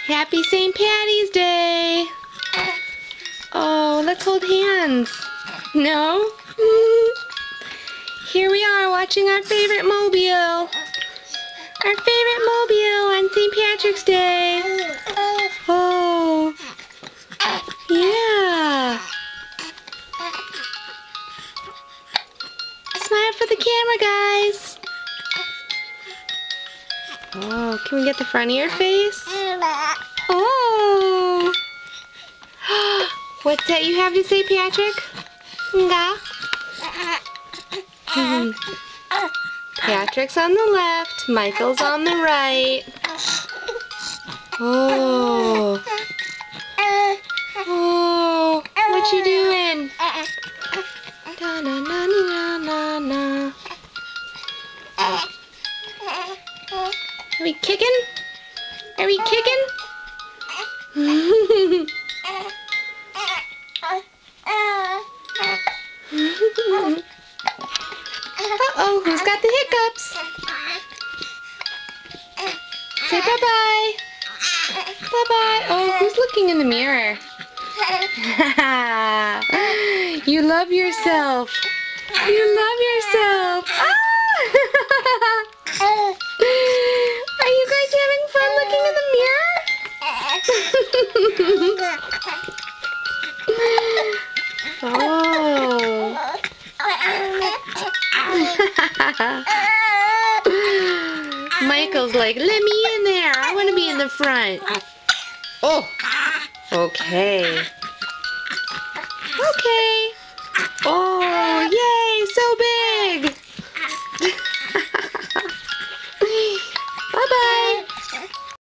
Happy St. Patty's Day. Oh, let's hold hands. No? Here we are watching our favorite mobile. Our favorite mobile on St. Patrick's Day. Oh. Yeah. Smile for the camera, guys. Oh, can we get the front of your face? Oh. What's that you have to say, Patrick? Nga? Patrick's on the left, Michael's on the right. Oh. Oh, what you doing? Da na na na na na. Are we kicking? Are we kicking? Uh-oh, who's got the hiccups? Say bye-bye. Bye-bye. Oh, who's looking in the mirror? You love yourself. You love yourself. Ah! Are you guys having fun looking in the mirror? Oh. Michael's like, let me in there. I want to be in the front. Oh. Okay. Okay. Oh.